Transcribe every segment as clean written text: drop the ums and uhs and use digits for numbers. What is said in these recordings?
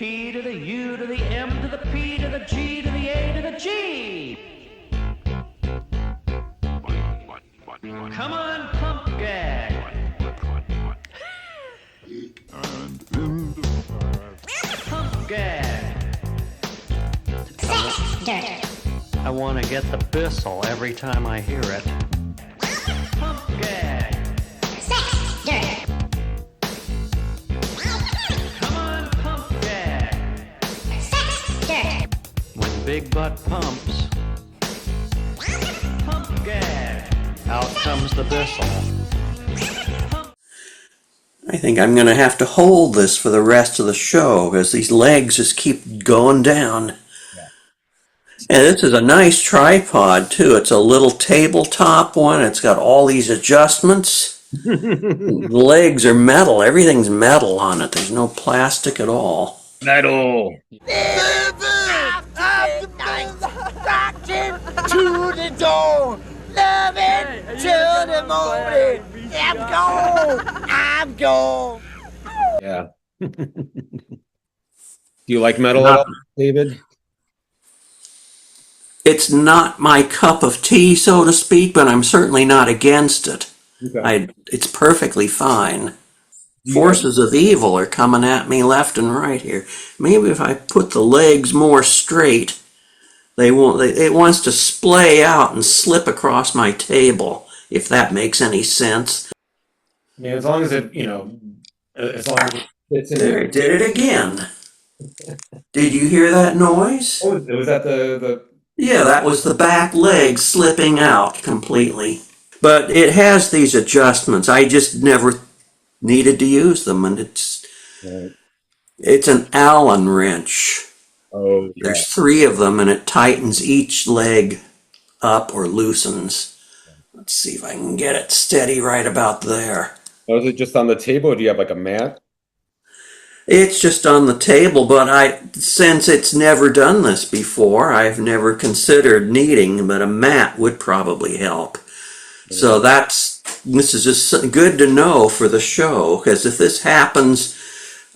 T to the U to the M to the P to the G to the A to the G. Come on, pump gag. Pump gag. I want to get the Bissell every time I hear it. Pump gag. Come on, pump gag. When Big Butt pumps. Pump gag. Out comes the Bissell. I think I'm going to have to hold this for the rest of the show because these legs just keep going down. Yeah. And this is a nice tripod, too. It's a little tabletop one. It's got all these adjustments. The legs are metal. Everything's metal on it. There's no plastic at all. Metal. To the door, love it till the morning. I'm gone. Yeah. Do you like metal at all, David? It's not my cup of tea, so to speak, but I'm certainly not against it. Okay. It's perfectly fine. Forces of evil are coming at me left and right here. Maybe if I put the legs more straight, they won't. It wants to splay out and slip across my table, if that makes any sense. Yeah, as long as it, as long as it fits in there. It did it again. Did you hear that noise? Oh, was that the... Yeah, that was the back leg slipping out completely. But it has these adjustments. I just never needed to use them, and it's an Allen wrench. Oh, yeah. There's 3 of them, and it tightens each leg up or loosens. Let's see if I can get it steady right about there. Oh, is it just on the table, or do you have like a mat? It's just on the table, but since it's never done this before, I've never considered needing, but a mat would probably help. So this is just good to know for the show, because if this happens,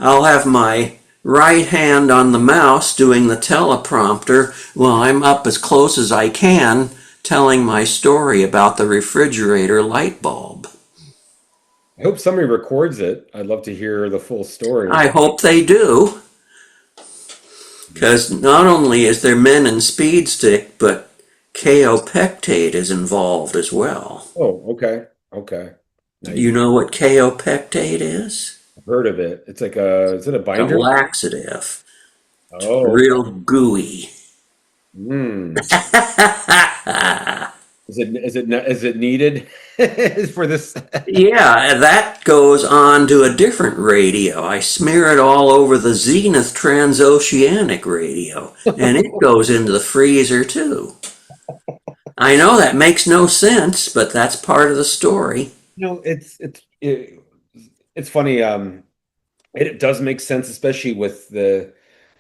I'll have my right hand on the mouse doing the teleprompter while I'm up as close as I can telling my story about the refrigerator light bulb. I hope somebody records it. I'd love to hear the full story. I hope they do. Because not only is there Menin Speed Stick, but kaopectate is involved as well. Oh, okay. Okay. Nice. You know what kaopectate is? I've heard of it. It's like is it a binder? A laxative. Oh. Real gooey. Is it needed for this? Yeah, that goes on to a different radio. I smear it all over the Zenith transoceanic radio, and it goes into the freezer too. I know that makes no sense, but that's part of the story. It's funny. It does make sense, especially with the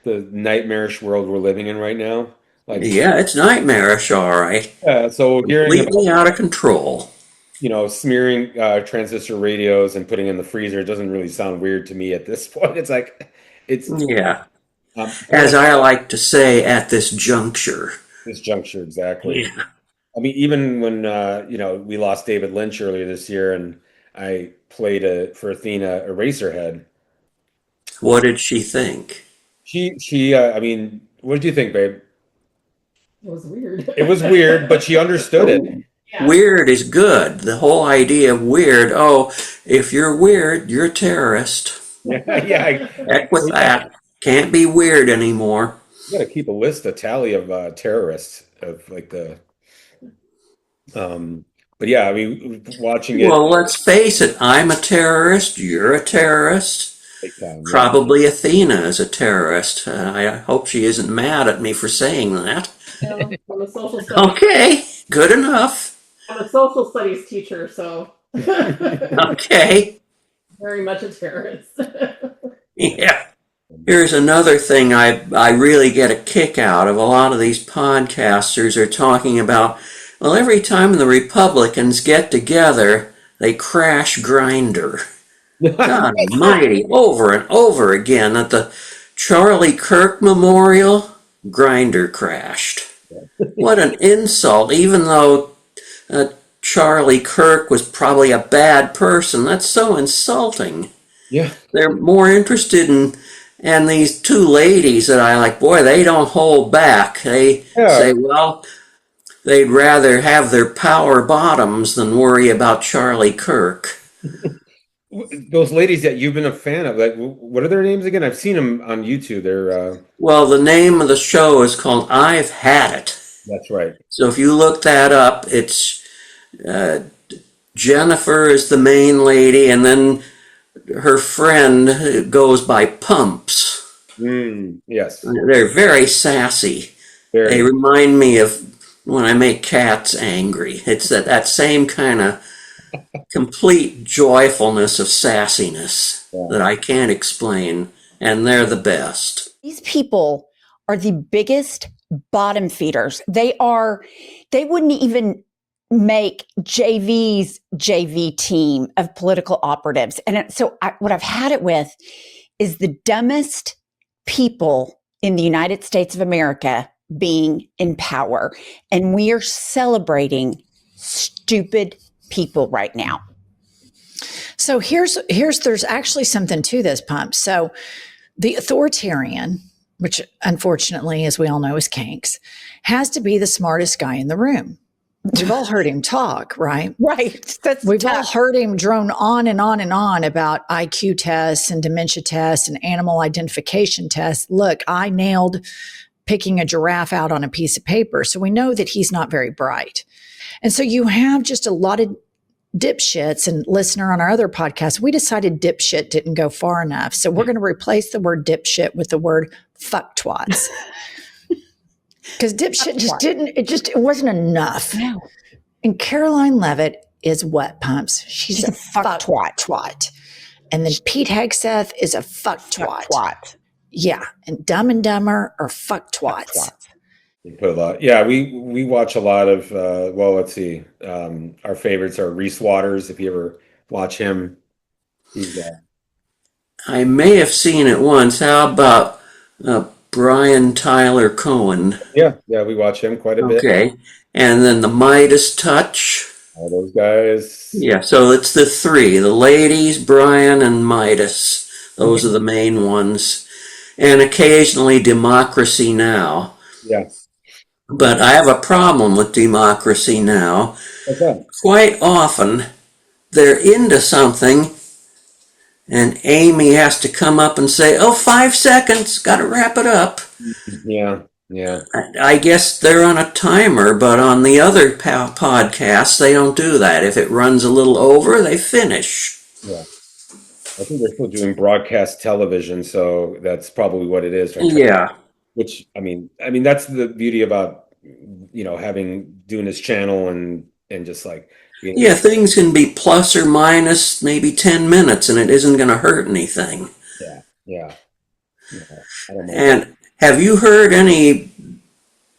nightmarish world we're living in right now. Yeah, it's nightmarish, all right. Yeah, so completely out of control. Smearing transistor radios and putting in the freezer doesn't really sound weird to me at this point. Yeah. As I like to say, at this juncture. This juncture, exactly. Yeah. I mean, even when we lost David Lynch earlier this year, and I played for Athena Eraserhead. What did she think? I mean, what did you think, babe? It was weird. It was weird, but she understood it. Yeah. Weird is good. The whole idea of weird, if you're weird, you're a terrorist. Yeah. Heck with that. Can't be weird anymore. You got to keep a tally of terrorists of but yeah, I mean, watching it. Well, let's face it. I'm a terrorist. You're a terrorist. Probably Athena is a terrorist. I hope she isn't mad at me for saying that. I'm a social studies. Okay, good enough. I'm a social studies teacher, so. Okay. Very much a terrorist. Yeah. Here's another thing I really get a kick out of. A lot of these podcasters are talking about, well, every time the Republicans get together, they crash Grindr. God almighty, over and over again, that the Charlie Kirk Memorial, grinder crashed. What an insult, even though Charlie Kirk was probably a bad person. That's so insulting. Yeah. They're more interested in, and these two ladies that I like, boy, they don't hold back. They say, well, they'd rather have their power bottoms than worry about Charlie Kirk. Those ladies that you've been a fan of, like, what are their names again? I've seen them on YouTube. They're Well, the name of the show is called I've Had It. that's right. So if you look that up, it's Jennifer is the main lady, and then her friend goes by Pumps. Yes. They're very sassy. Very. They remind me of when I make cats angry. It's that same kind of complete joyfulness of sassiness that I can't explain, and they're the best. These people are the biggest bottom feeders. They wouldn't even make JV's JV team of political operatives. And what I've had it with is the dumbest people in the United States of America being in power. And we are celebrating stupid people right now. So there's actually something to this, Pump. So the authoritarian, which unfortunately, as we all know, is Kanks, has to be the smartest guy in the room. We've all heard him talk, right? Right. We've all heard him drone on and on and on about IQ tests and dementia tests and animal identification tests. Look, I nailed picking a giraffe out on a piece of paper. So we know that he's not very bright. And so you have just a lot of dipshits. And listener, on our other podcast, we decided dipshit didn't go far enough. So we're going to replace the word dipshit with the word fucktwats. Because dipshit it wasn't enough. No. And Caroline Levitt is what, Pumps? She's a fucktwat. And then Pete Hegseth is a fucktwat. Yeah. And Dumb and Dumber are fucktwats. You put a lot. Yeah, we watch a lot of well, let's see. Our favorites are Reese Waters, if you ever watch him. He's I may have seen it once. How about Brian Tyler Cohen? Yeah, we watch him quite a bit. Okay. And then the Midas Touch. All those guys. Yeah, so it's the three, the ladies, Brian, and Midas. Those are the main ones. And occasionally Democracy Now! Yeah. But I have a problem with Democracy Now! What's that? Quite often, they're into something, and Amy has to come up and say, 5 seconds, gotta wrap it up. Yeah. I guess they're on a timer, but on the other podcasts, they don't do that. If it runs a little over, they finish. Yeah. I think they're still doing broadcast television, so that's probably what it is. Yeah. Which, I mean, that's the beauty about, doing this channel and just like. Yeah, things can be plus or minus maybe 10 minutes, and it isn't going to hurt anything. Yeah. I don't know. And have you heard any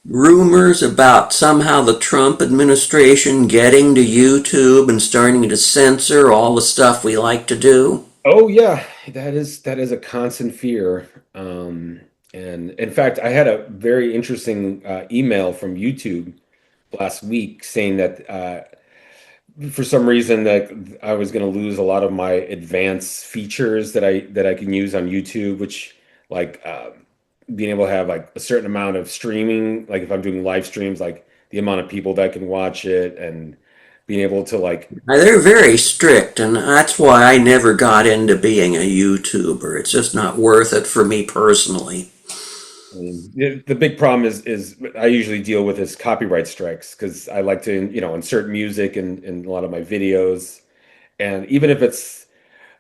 rumors about somehow the Trump administration getting to YouTube and starting to censor all the stuff we like to do? Oh yeah, that is a constant fear. And in fact, I had a very interesting email from YouTube last week saying that for some reason that I was going to lose a lot of my advanced features that I can use on YouTube, which like being able to have like a certain amount of streaming, like if I'm doing live streams, like the amount of people that can watch it, and being able to like. They're very strict, and that's why I never got into being a YouTuber. It's just not worth it for me personally. I mean, the big problem is I usually deal with is copyright strikes, because I like to insert music in a lot of my videos, and even if it's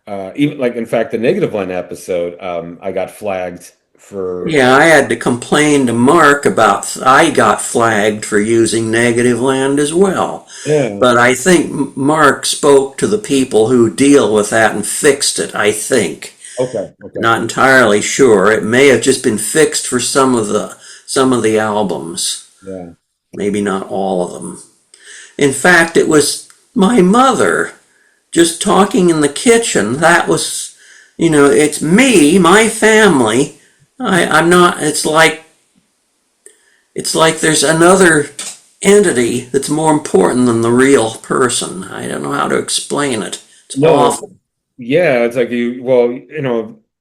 even like in fact the Negativland episode, I got flagged for. Yeah, I had to complain to Mark about I got flagged for using Negativland as well. Yeah. But I think Mark spoke to the people who deal with that and fixed it, I think. Okay. Not entirely sure. It may have just been fixed for some of the albums. Yeah. Maybe not all of them. In fact, it was my mother just talking in the kitchen. That was, it's me, my family, I'm not. It's like there's another entity that's more important than the real person. I don't know how to explain it. It's No, awful. yeah, it's like well,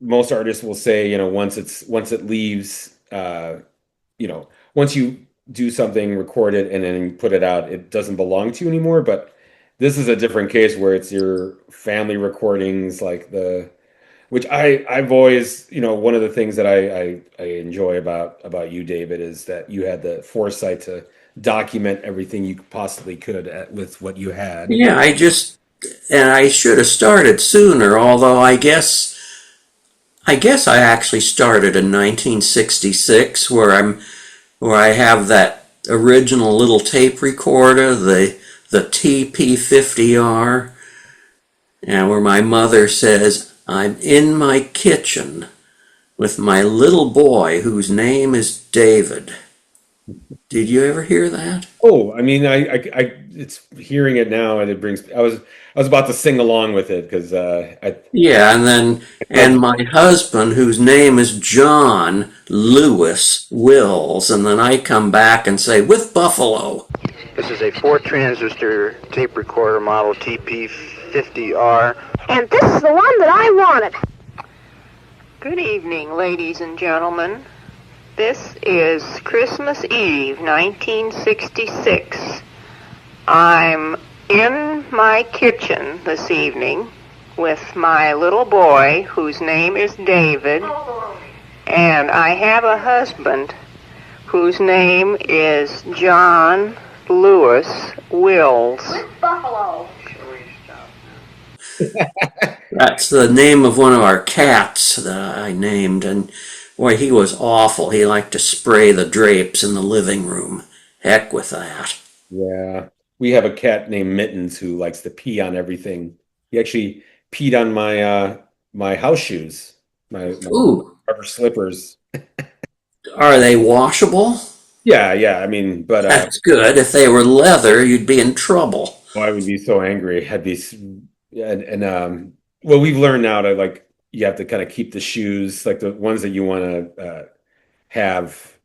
most artists will say, once it leaves, once you do something, record it, and then put it out, it doesn't belong to you anymore. But this is a different case where it's your family recordings, which I've always, one of the things that I enjoy about you, David, is that you had the foresight to document everything you possibly could with what you had. Yeah, and I should have started sooner, although I guess I actually started in 1966 where I have that original little tape recorder, the TP50R, and where my mother says, "I'm in my kitchen with my little boy whose name is David." Did you ever hear that? Oh, I mean, it's hearing it now, and it brings. I was about to sing along with it because Yeah, I and my husband, whose name is John Lewis Wills, and then I come back and say, "With Buffalo." This is a 4-transistor tape recorder model TP50R. And this is the one that I wanted. Good evening, ladies and gentlemen. This is Christmas Eve, 1966. I'm in my kitchen this evening with my little boy, whose name is David, and I have a husband whose name is John Lewis Wills. Buffalo. That's the name of one of our cats that I named, and boy, he was awful. He liked to spray the drapes in the living room. Heck with that. Yeah, we have a cat named Mittens who likes to pee on everything. He actually peed on my house shoes, my Ooh, rubber slippers. are they washable? Yeah. I mean, but That's good. If they were leather, you'd be in trouble. I would be so angry. I'd be, well, we've learned now to you have to kind of keep the shoes, like the ones that you want to have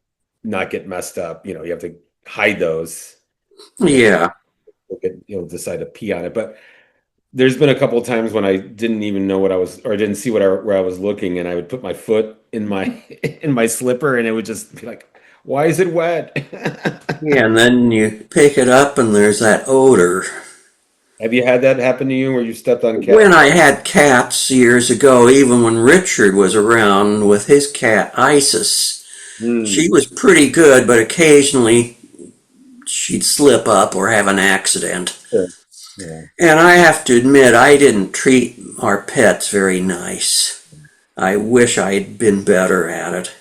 not get messed up. You have to hide those. Yeah. You'll decide to pee on it. But there's been a couple of times when I didn't even know what I was, or I didn't see where I was looking, and I would put my foot in my in my slipper, and it would just be like, why is it wet? Yeah, and then you pick it up and there's that odor. Have you had that happen to you where you stepped on cat? When I had cats years ago, even when Richard was around with his cat Isis, she was pretty good, but occasionally she'd slip up or have an accident. Sure. Yeah. And I have to admit, I didn't treat our pets very nice. I wish I'd been better at it.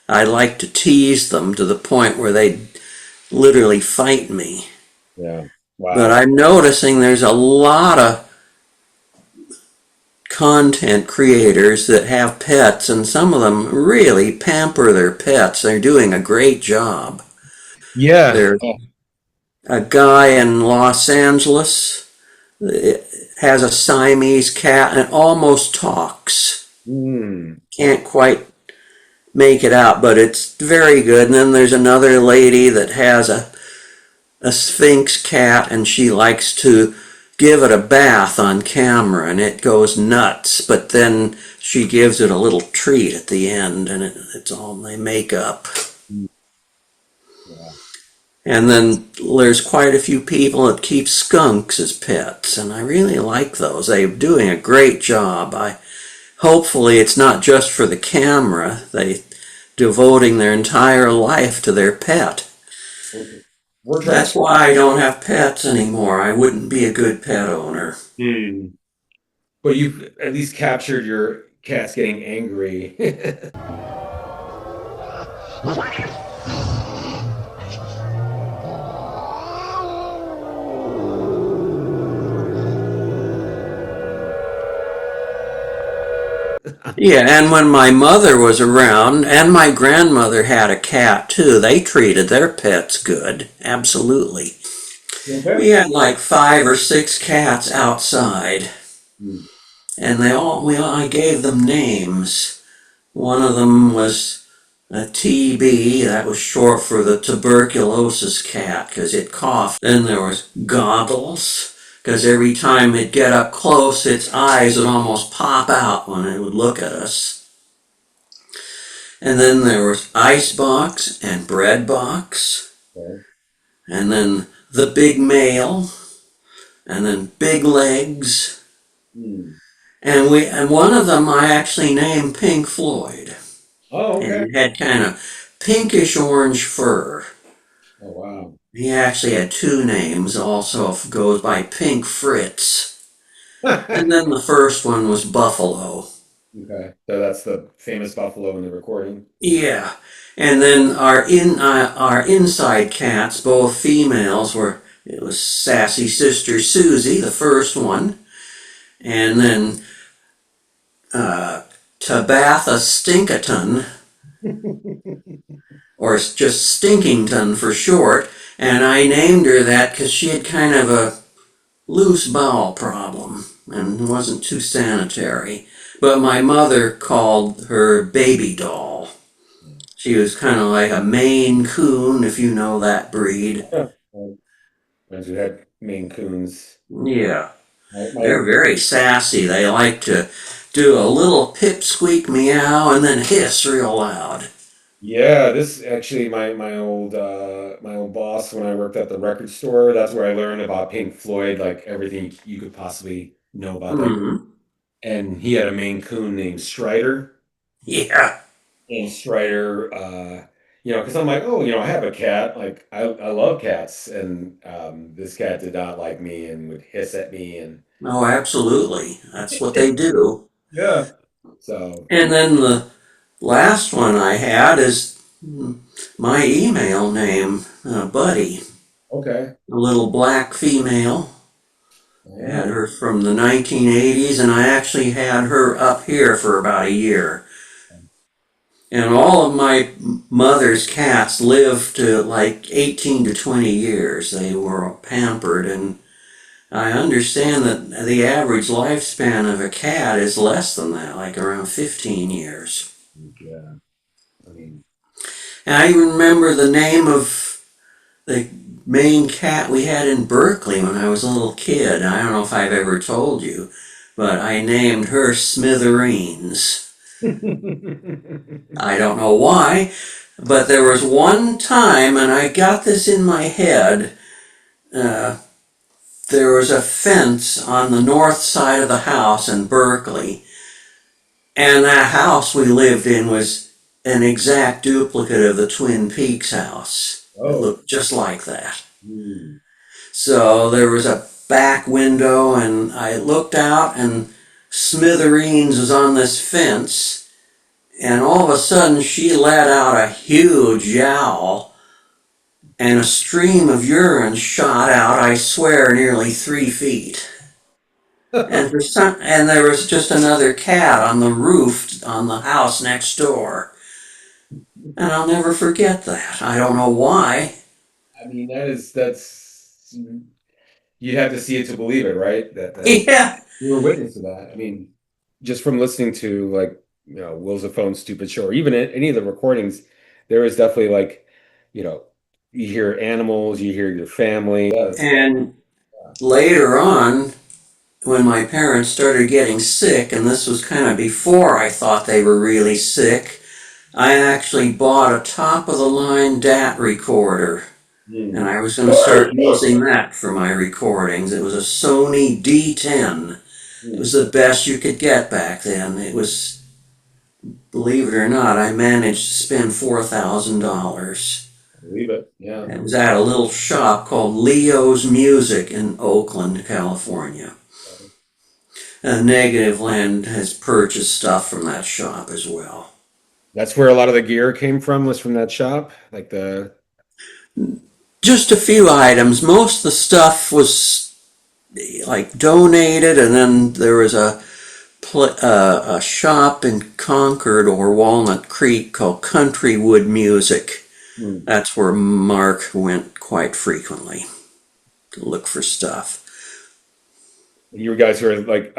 I like to tease them to the point where they'd literally fight me. Yeah. Wow. But I'm noticing there's a lot of content creators that have pets, and some of them really pamper their pets. They're doing a great job. Yeah. There's a guy in Los Angeles that has a Siamese cat and almost talks. Can't quite make it out, but it's very good. And then there's another lady that has a Sphinx cat, and she likes to give it a bath on camera, and it goes nuts. But then she gives it a little treat at the end, and it's all they make up. And then there's quite a few people that keep skunks as pets, and I really like those. They're doing a great job. Hopefully it's not just for the camera. They're devoting their entire life to their pet. That's why I don't have pets anymore. I wouldn't be a good pet owner. But you've at least captured your cats getting angry. Yeah, and when my mother was around, and my grandmother had a cat too, they treated their pets good. Absolutely. We had like 5 or 6 cats outside, and I gave them names. One of them was a TB, that was short for the tuberculosis cat, because it coughed. Then there was goggles, because every time it'd get up close, its eyes would almost pop out when it would look at us. And then there was icebox and bread box. Okay. And then the big male. And then big legs. And one of them I actually named Pink Floyd. Oh, okay. And it had kind of pinkish orange fur. Oh, wow. He actually had two names, also goes by Pink Fritz. And then the first one was Buffalo. Okay, so that's the famous buffalo in the recording. Yeah. And then our inside cats, both females, it was Sassy Sister Susie, the first one. And then Tabatha Stinkaton, or just Stinkington for short, and I named her that because she had kind of a loose bowel problem and wasn't too sanitary. But my mother called her Baby Doll. She was kind of like a Maine Coon, if you know that breed. Friends who had Maine Coons. Yeah. They're very sassy. They like to do a little pipsqueak meow and then hiss real loud. Yeah, this actually my old boss when I worked at the record store. That's where I learned about Pink Floyd, like everything you could possibly know about that. And he had a Maine Coon named Strider. Yeah. And Strider, because I'm like, oh, I have a cat. Like I love cats, and this cat did not like me and would hiss at me and. Oh, absolutely. That's what they do. Yeah. So. And then the last one I had is my email name, Buddy. Okay. A little black female. I had her from the 1980s, and I actually had her up here for about a year. And all of my mother's cats lived to like 18 to 20 years. They were pampered, and I understand that the average lifespan of a cat is less than that, like around 15 years. Yeah. And I remember the name of the main cat we had in Berkeley when I was a little kid. I don't know if I've ever told you, but I named her Smithereens. I don't know why, but there was one time, and I got this in my head, there was a fence on the north side of the house in Berkeley, and that house we lived in was an exact duplicate of the Twin Peaks house. It looked just like that. So there was a back window, and I looked out, and Smithereens was on this fence, and all of a sudden she let out a huge yowl, and a stream of urine shot out, I swear, nearly 3 feet. And there was just another cat on the roof on the house next door. And I'll never forget that. I don't know why. I mean, that's you have to see it to believe it, right? Yeah. You were witness to that. I mean, just from listening to Will's a Phone Stupid Show, or even any of the recordings, there is definitely you hear animals, you hear your family. And later on, when my parents started getting sick, and this was kind of before I thought they were really sick, I actually bought a top-of-the-line DAT recorder. And I was going to start using that for my recordings. It was a Sony D10. It was the best you could get back then. It was, believe it or not, I managed to spend $4,000. Believe it, yeah. It was at a little shop called Leo's Music in Oakland, California. Negativland has purchased stuff from that shop as well. That's where a lot of the gear came from, was from that shop? Just a few items. Most of the stuff was donated, and then there was a shop in Concord or Walnut Creek called Countrywood Music. That's where Mark went quite frequently to look for stuff. You guys were like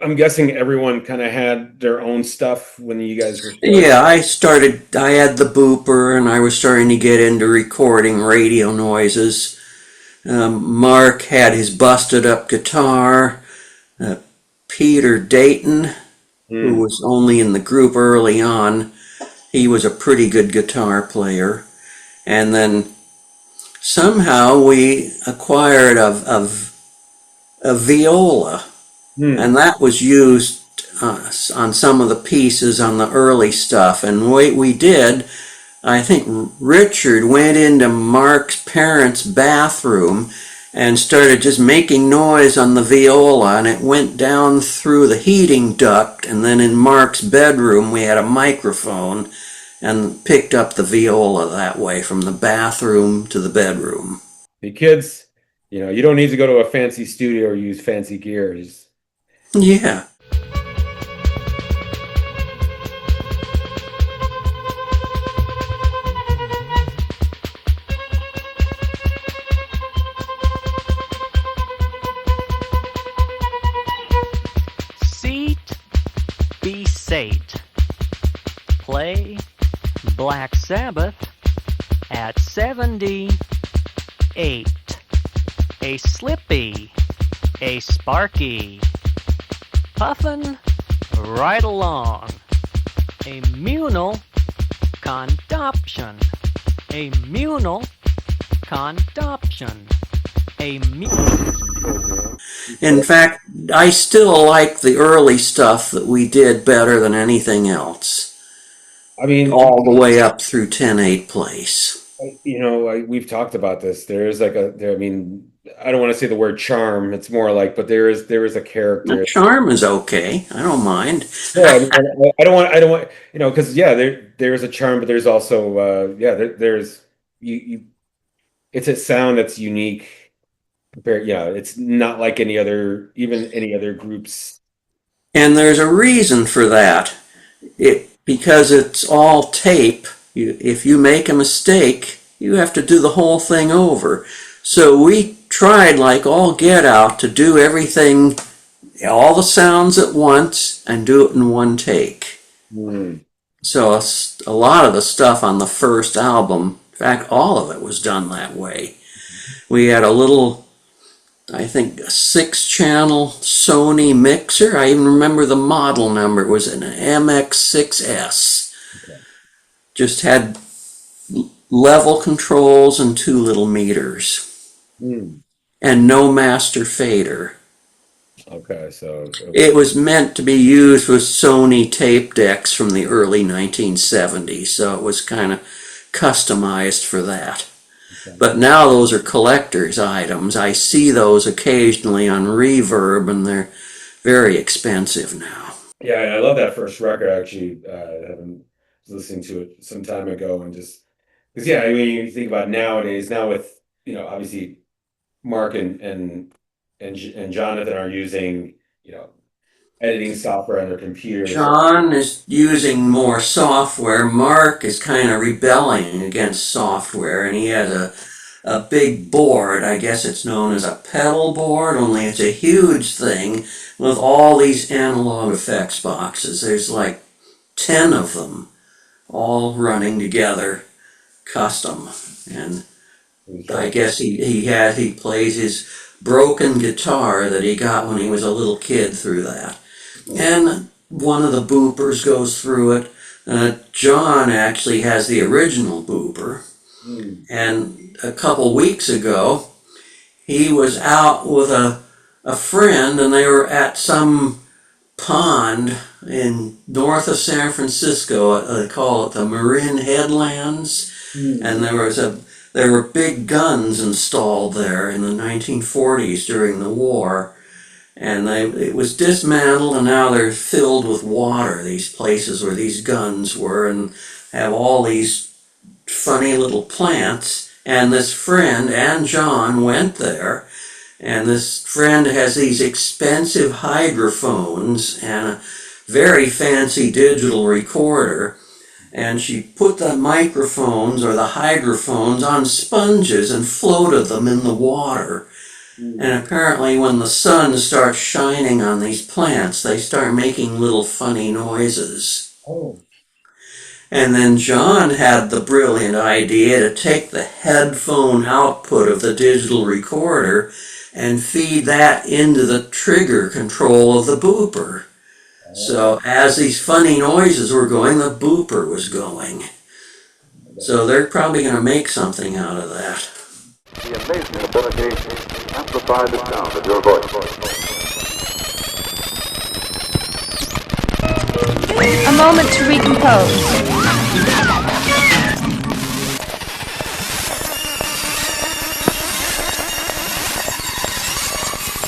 I'm guessing everyone kind of had their own stuff when you guys were starting. Yeah, I had the booper and I was starting to get into recording radio noises. Mark had his busted up guitar. Peter Dayton, who was only in the group early on, he was a pretty good guitar player. And then somehow we acquired a viola, and that was used on some of the pieces on the early stuff. And what we did, I think Richard went into Mark's parents' bathroom and started just making noise on the viola, and it went down through the heating duct, and then in Mark's bedroom we had a microphone and picked up the viola that way from the bathroom to the bedroom. The kids, you don't need to go to a fancy studio or use fancy gear. Yeah. Seat, be sate. Play Black Sabbath at 78. A slippy, a sparky. Puffin' right along. A munal condoption. A munal condoption. A munal. In fact, I still like the early stuff that we did better than anything else. I mean, all the way up through 10/8 place. We've talked about this. There's like I mean, I don't want to say the word charm. It's more like, but there is a character. The charm is okay. I don't mind. Yeah, I don't want, because there is a charm, but there's also there's you. It's a sound that's unique. It's not like any other groups. And there's a reason for that. Because it's all tape. If you make a mistake, you have to do the whole thing over. So we tried like all get out to do everything, all the sounds at once, and do it in one take. So a lot of the stuff on the first album, in fact, all of it was done that way. We had a little, I think, a 6-channel Sony mixer. I even remember the model number. It was an MX6S. Okay. Just had level controls and 2 little meters. And no master fader. Okay, so it was meant to be used with Sony tape decks from the early 1970s, so it was kind of customized for that. Okay. But now those are collector's items. I see those occasionally on Reverb, and they're very expensive now. Yeah, I love that first record. Actually, I was listening to it some time ago, and just because I mean, you think about nowadays, now with obviously Mark and Jonathan are using editing software on their computers. John is using more software. Mark is kind of rebelling against software, and he has a big board. I guess it's known as a pedal board, only it's a huge thing with all these analog effects boxes. There's like 10 of them, all running together, custom. And I guess he plays his broken guitar that he got when he was a little kid through that. And one of the boopers goes through it. John actually has the original booper. And a couple weeks ago, he was out with a friend, and they were at some pond in north of San Francisco. They call it the Marin Headlands. And there were big guns installed there in the 1940s during the war. And it was dismantled, and now they're filled with water, these places where these guns were, and have all these funny little plants. And this friend and John went there, and this friend has these expensive hydrophones and a very fancy digital recorder. And she put the microphones or the hydrophones on sponges and floated them in the water. And apparently when the sun starts shining on these plants, they start making little funny noises. Oh. And then John had the brilliant idea to take the headphone output of the digital recorder and feed that into the trigger control of the booper. So as these funny noises were going, the booper was going. So they're probably going to make something out of that. The amazing ability to amplify the sound of your voice. A moment to recompose.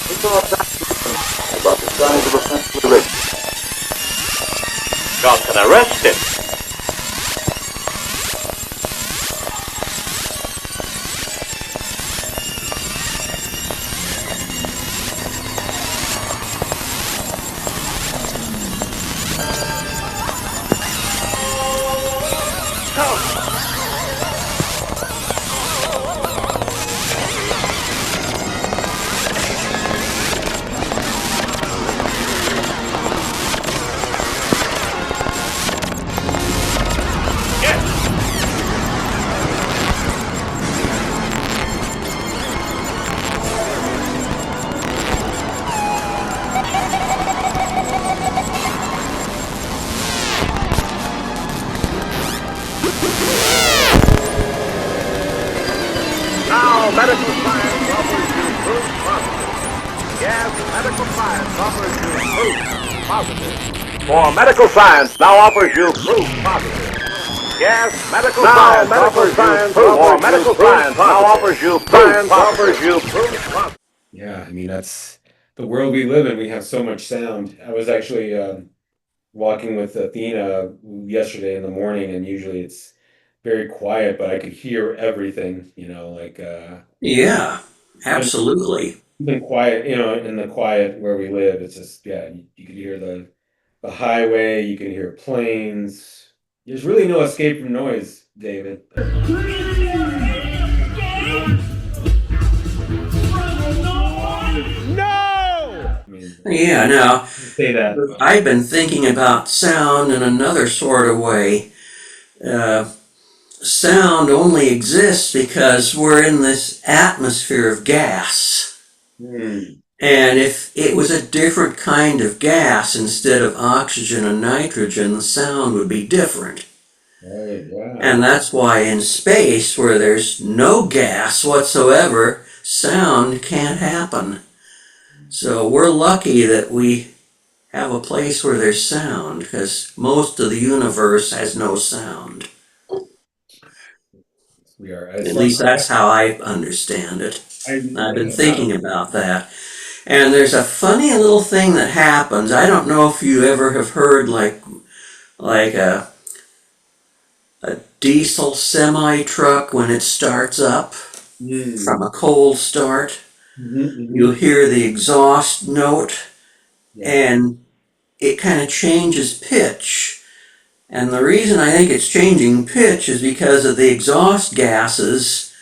We saw a document about the size of a pencil eraser. Got an arrested. Now, medical science offers you proof positive. Yes, medical science offers you proof positive. For medical science now offers you proof positive. Yes, medical science offers you proof. For medical science now offers you proof positive. Yeah, I mean, that's the world we live in. We have so much sound. I was actually walking with Athena yesterday in the morning, and usually it's very quiet, but I could hear everything, like Yeah, absolutely. even quiet, in the quiet where we live, it's just, yeah, you can hear the highway, you can hear planes. There's really no escape from noise, David. Yeah, now, Say that. I've been thinking about sound in another sort of way. Sound only exists because we're in this atmosphere of gas. And if it was a different kind of gas instead of oxygen and nitrogen, the sound would be different. Right, wow. And that's why in space, where there's no gas whatsoever, sound can't happen. So we're lucky that we have a place where there's sound, because most of the universe has no sound. We are. At least that's how I understand it. I've been thinking about that. And there's a funny little thing that happens. I don't know if you ever have heard like a diesel semi truck when it starts up from a cold start. You'll hear the exhaust note, and it kind of changes pitch. And the reason I think it's changing pitch is because of the exhaust gases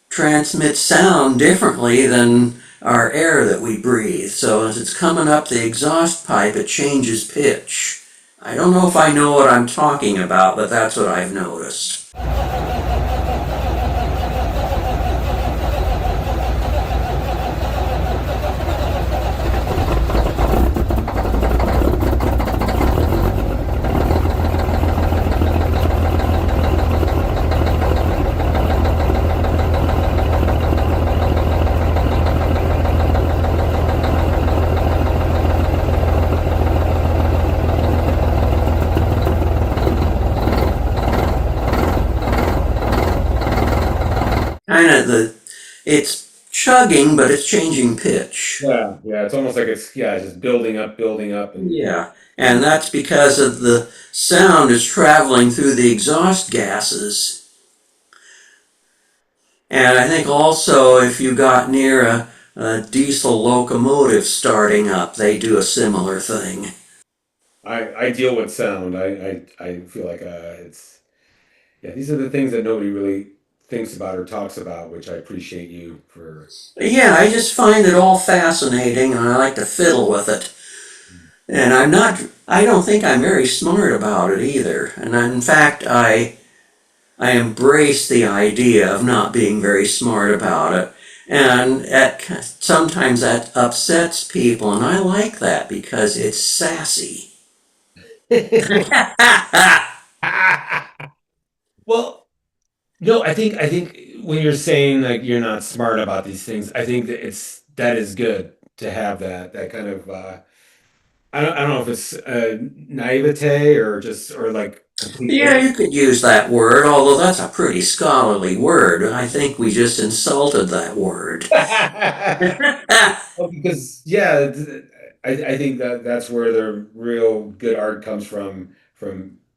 transmit sound differently than our air that we breathe. So as it's coming up the exhaust pipe, it changes pitch. I don't know if I know what I'm talking about, but that's what I've noticed. It's chugging, but it's changing pitch. Yeah, it's almost like it's just building up, and yeah, and that's because of the sound is traveling through the exhaust gases. And I think also if you got near a diesel locomotive starting up, they do a similar thing. I deal with sound. I feel like these are the things that nobody really thinks about or talks about, which I appreciate you for. Yeah, I just find it all fascinating, and I like to fiddle with it. And I don't think I'm very smart about it either. And in fact, I embrace the idea of not being very smart about it. And sometimes that upsets people, and I like that because it's sassy. Well, no, I think when you're saying like you're not smart about these things, I think that is good to have that kind of I don't know if it's naivete or like complete Yeah, you could use that word, although that's a pretty scholarly word. I think we just insulted that word. Well, because yeah, I think that's where the real good art comes from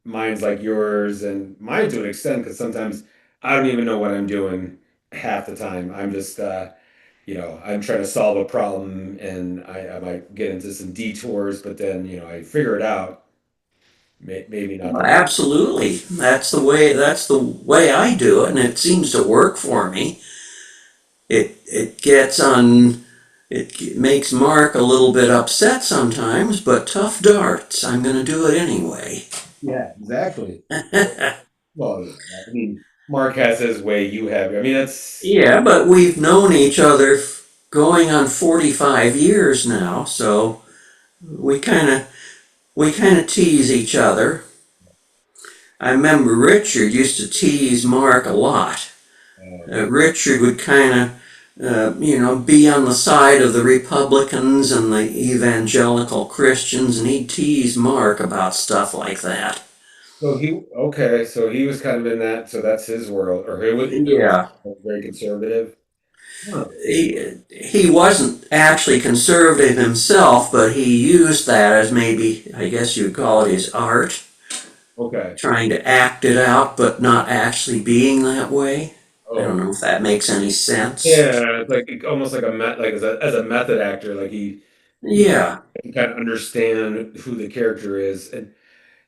minds like yours and mine to an extent. Because sometimes I don't even know what I'm doing half the time. I'm just I'm trying to solve a problem and I might get into some detours, but then I figure it out. Maybe not the way. Absolutely. That's the way I do it, and it seems to work for me. It makes Mark a little bit upset sometimes, but tough darts. I'm going to do it anyway. Yeah, exactly. Well, I mean, Mark has his way, you have. I mean, that's. Yeah, but we've known each other going on 45 years now, so we kind of tease each other. I remember Richard used to tease Mark a lot. Richard would kind of be on the side of the Republicans and the evangelical Christians, and he'd tease Mark about stuff like that. So he was kind of in that, so that's his world, or he was Yeah. very conservative. Huh. He wasn't actually conservative himself, but he used that as maybe, I guess you'd call it his art, Okay. trying to act it out, but not actually being that way. I don't know if that makes any sense. Yeah, it's like almost like like as a method actor, like he Yeah. can kind of understand who the character is, and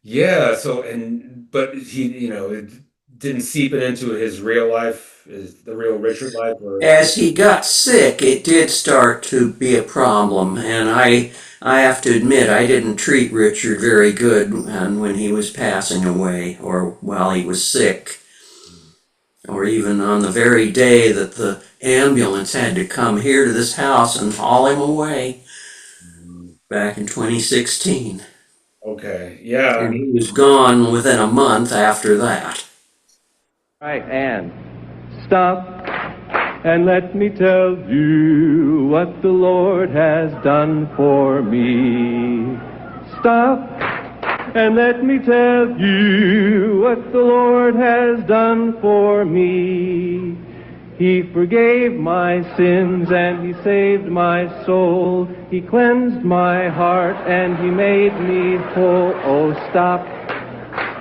yeah. But it didn't seep it into his real life, is the real Richard life, or. As he got sick, it did start to be a problem, and I have to admit I didn't treat Richard very good when he was passing away or while he was sick, or even on the very day that the ambulance had to come here to this house and haul him away back in 2016. Okay, yeah. And he was gone within a month after that. Right, and stop and let me tell you what the Lord has done for me. Stop and let me tell you what the Lord has done for me. He forgave my sins and He saved my soul. He cleansed my heart and He made me whole. Oh, stop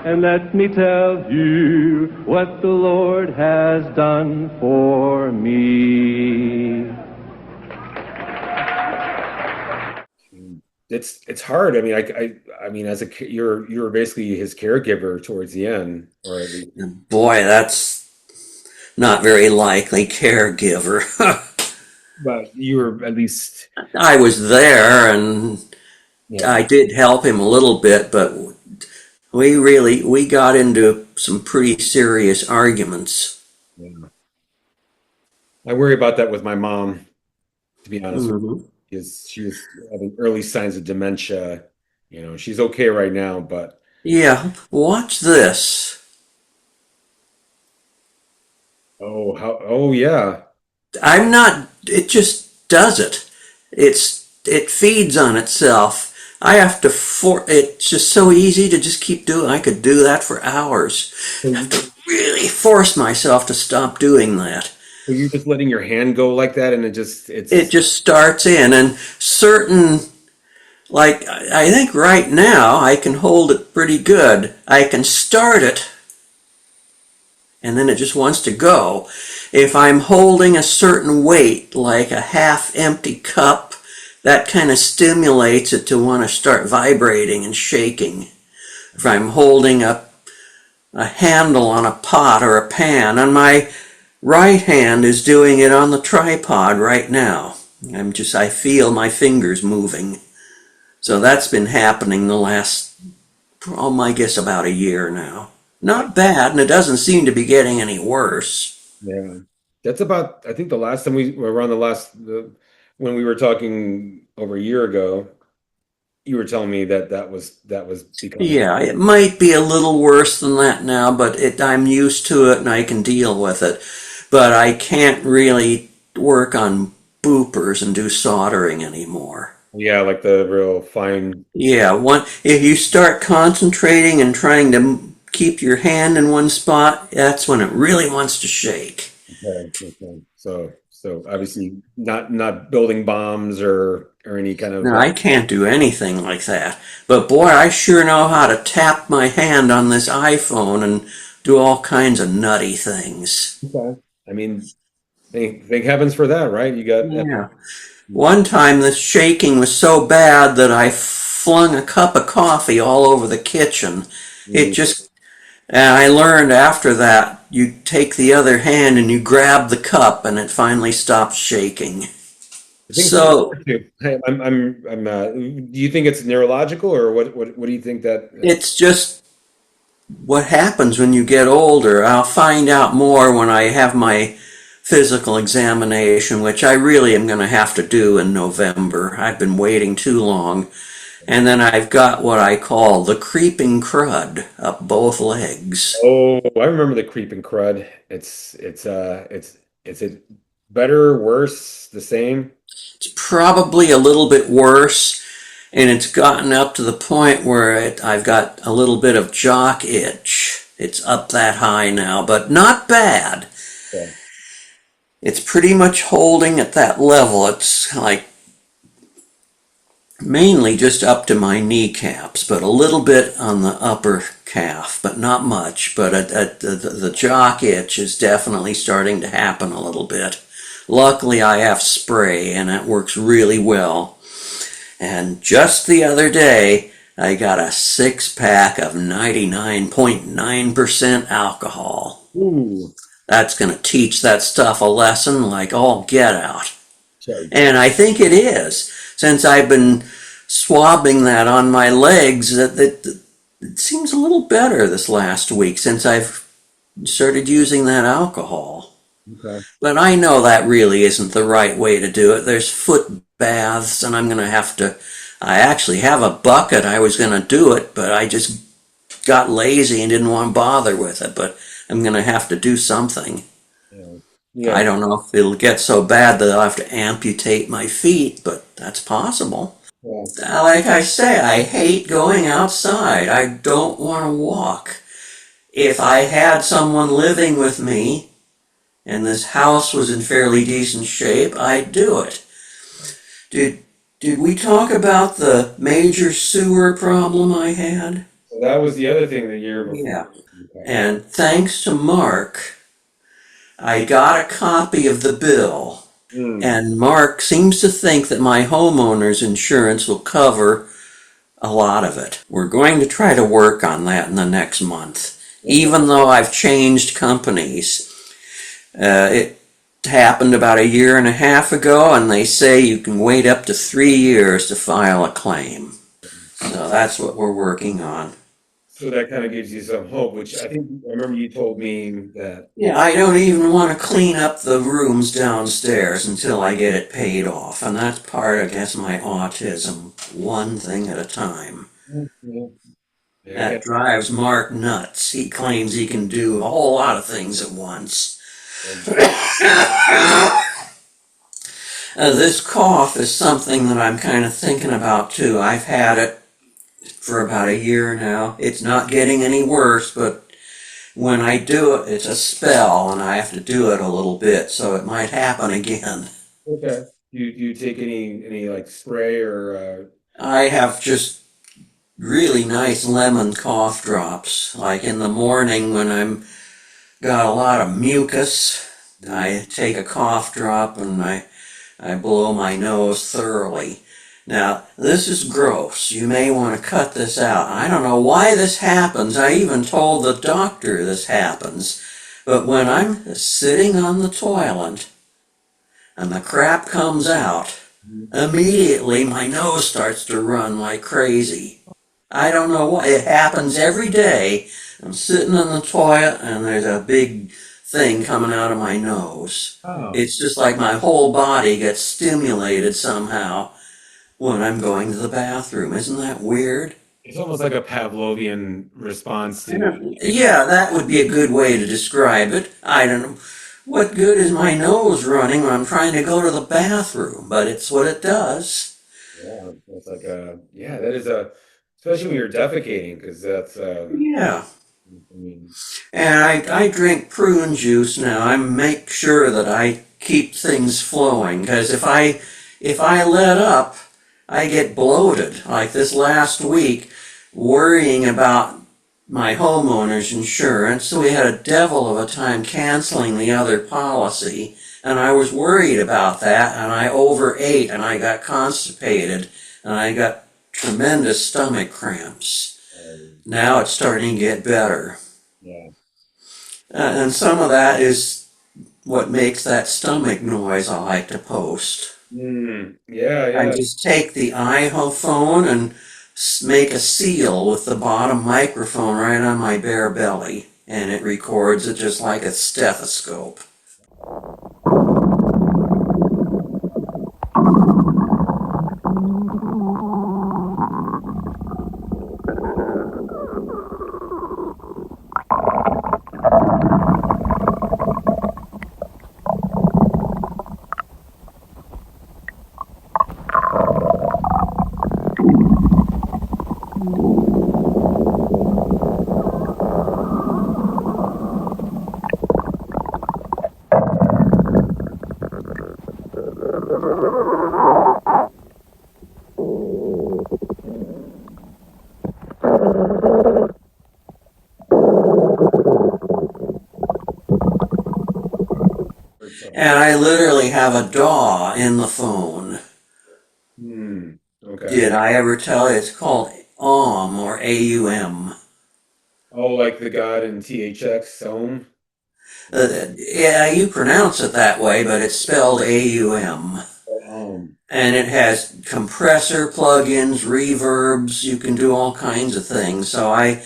and let me tell you what the Lord has done for me. It's hard. I mean, I mean, you're basically his caregiver towards the end, or at least. Boy, that's not very likely, caregiver. But you were at least. I was there, and I did help him a little bit, but we got into some pretty serious arguments. Yeah. I worry about that with my mom, to be honest with you, because she was having early signs of dementia. She's okay right now, but. Yeah, watch this. Oh yeah. It just does it. It feeds on itself. I have to it's just so easy to just keep doing. I could do that for hours. I have to really force myself to stop doing that. So you're just letting your hand go like that, and it just starts in, and certain, like, I think right now I can hold it pretty good. I can start it, and then it just wants to go. If I'm holding a certain weight, like a half-empty cup, that kind of stimulates it to want to start vibrating and shaking. If I'm holding a handle on a pot or a pan, and right hand is doing it on the tripod right now. I feel my fingers moving. So that's been happening the last, I guess about a year now. Not bad, and it doesn't seem to be getting any worse. Yeah. That's about, I think the last time we were around when we were talking over a year ago, you were telling me that was becoming. Yeah, it might be a little worse than that now, but I'm used to it and I can deal with it. But I can't really work on boopers and do soldering anymore. Yeah, like the real fine. Yeah, if you start concentrating and trying to keep your hand in one spot, that's when it really wants to shake. Okay. So obviously not building bombs or any kind of. No, I can't do anything like that. But boy, I sure know how to tap my hand on this iPhone and do all kinds of nutty things. Okay. I mean, thank heavens for that, right? You got. Yeah. One time the shaking was so bad that I flung a cup of coffee all over the kitchen. And I learned after that, you take the other hand and you grab the cup and it finally stops shaking. So do you think it's neurological or what do you think that? It's just what happens when you get older. I'll find out more when I have my physical examination, which I really am going to have to do in November. I've been waiting too long. And then I've got what I call the creeping crud up both legs. Oh, I remember the creeping crud. It's it better, worse, the same? It's probably a little bit worse, and it's gotten up to the point where I've got a little bit of jock itch. It's up that high now, but not bad. Okay. It's pretty much holding at that level. It's like mainly just up to my kneecaps, but a little bit on the upper calf, but not much. But the jock itch is definitely starting to happen a little bit. Luckily, I have spray, and it works really well. And just the other day, I got a 6-pack of 99.9% alcohol. Ooh. That's going to teach that stuff a lesson like all get out. Okay. And I think it is. Since I've been swabbing that on my legs, it seems a little better this last week since I've started using that alcohol. Okay. But I know that really isn't the right way to do it. There's foot baths, and I'm going to have to. I actually have a bucket. I was going to do it, but I just got lazy and didn't want to bother with it. But I'm going to have to do something. Yeah. I don't know if it'll get so bad that I'll have to amputate my feet, but that's possible. Yeah. Like I say, I hate going outside. I don't want to walk. If I had someone living with me and this house was in fairly decent shape, I'd do it. Did we talk about the major sewer problem I had? So that was the other thing the year before. Yeah. And thanks to Mark, I got a copy of the bill. And Mark seems to think that my homeowner's insurance will cover a lot of it. We're going to try to work on that in the next month, even though I've changed companies. It happened about a year and a half ago, and they say you can wait up to 3 years to file a claim. So that's what we're working on. So that kind of gives you some hope, which I remember you told me that. Yeah, I don't even want to clean up the rooms downstairs until I get it paid off. And that's part, I guess, my autism. One thing at a time. Yeah. That drives Mark nuts. He claims he can do a whole lot of things at once. This cough is something that I'm kind of thinking about too. I've had it for about a year now. It's not getting any worse, but when I do it, it's a spell, and I have to do it a little bit, so it might happen again. Okay. Do you take any like spray or? I have just really nice lemon cough drops. Like in the morning when I'm got a lot of mucus, I take a cough drop and I blow my nose thoroughly. Now, this is gross. You may want to cut this out. I don't know why this happens. I even told the doctor this happens. But when I'm sitting on the toilet and the crap comes out, immediately my nose starts to run like crazy. I don't know why. It happens every day. I'm sitting on the toilet and there's a big thing coming out of my nose. Oh. It's just like my whole body gets stimulated somehow when I'm going to the bathroom. Isn't that weird? It's almost like a Pavlovian response to. Yeah, that would be a good way to describe it. I don't know. What good is my nose running when I'm trying to go to the bathroom? But it's what it does. Yeah, it's like yeah, that is especially when you're defecating, because that's Yeah. I mean, And I drink prune juice now. I make sure that I keep things flowing because if I let up, I get bloated. Like this last week, worrying about my homeowner's insurance, so we had a devil of a time canceling the other policy, and I was worried about that, and I overate, and I got constipated, and I got tremendous stomach cramps. Now it's starting to get better. yeah. And some of that is what makes that stomach noise I like to post. Yeah, I yeah. just take the iPhone and make a seal with the bottom microphone right on my bare belly, and it records it just like a stethoscope. And I literally have a DAW in the phone. Okay. Did I ever tell you? It's called AUM or AUM. Oh, like the God in THX Home? Yeah, you pronounce it that way, but it's spelled AUM. And it has compressor plugins, reverbs, you can do all kinds of things. So I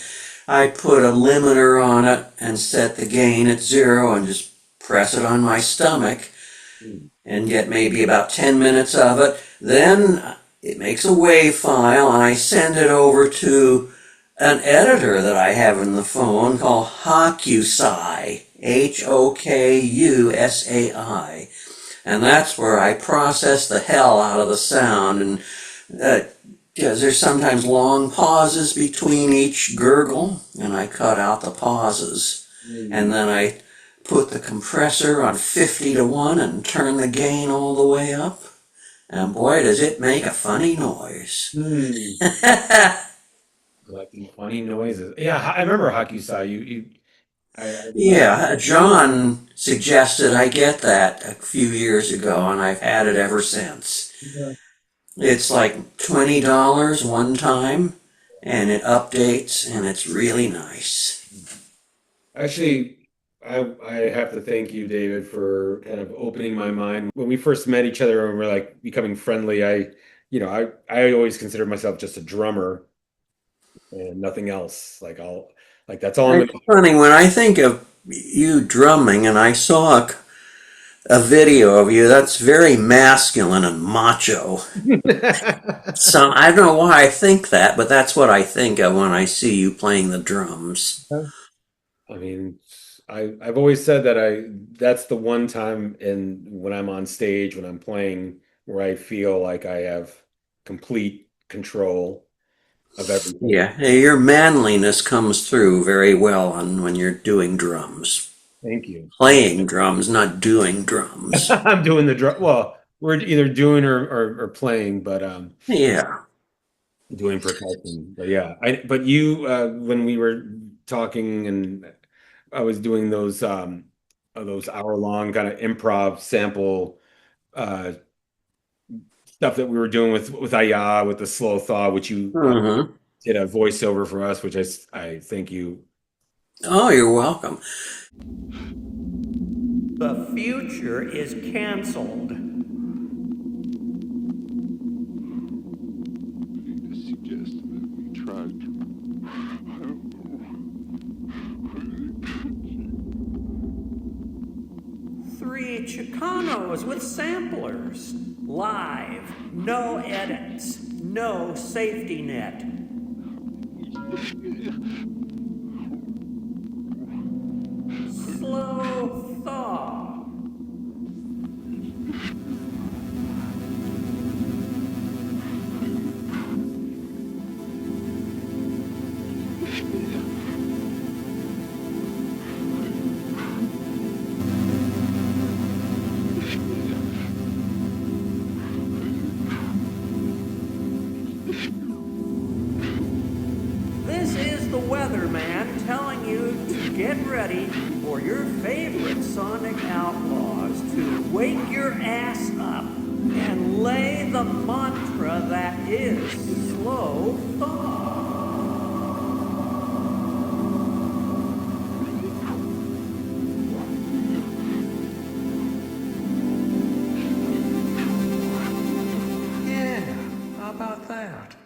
put a limiter on it and set the gain at 0 and just press it on my stomach and get maybe about 10 minutes of it. Then it makes a WAV file and I send it over to an editor that I have in the phone called Hokusai, Hokusai. And that's where I process the hell out of the sound. And because there's sometimes long pauses between each gurgle, and I cut out the pauses. And then I put the compressor on 50 to 1 and turn the gain all the way up. And boy, does it make a funny noise. Collecting funny noises. Yeah, I remember Hokusai. Yeah, John suggested I get that a few years ago, and I've had it ever since. It's like $20 one time, and it updates, and it's really nice. Actually, I have to thank you, David, for kind of opening my mind. When we first met each other and we're like becoming friendly, I always considered myself just a drummer and nothing else. That's all I'm It's funny, when I think of you drumming, and I saw a video of you, that's very masculine and macho. So I don't know why I think that, but that's what I think of when I see you playing the drums. I mean, I've always said that's the one time when I'm on stage, when I'm playing, where I feel like I have complete control of everything. Yeah, your manliness comes through very well when you're doing drums. Thank you. Playing drums, not doing drums. I'm doing the drum. Well, we're either doing or playing, but yeah, doing percussion. But yeah, but you when we were talking and I was doing those hour-long kind of improv sample stuff that we were doing with Aya, with the slow thaw, which you did a voiceover for us, which I thank you. Oh, you're welcome. The future is canceled. Three Chicanos with samplers. Live. No edits. No safety net. Slow thaw. This is the Weatherman telling you to get ready for your favorite sonic outlaws to wake your ass up and lay the mantra that is slow thought. Yeah, how about that?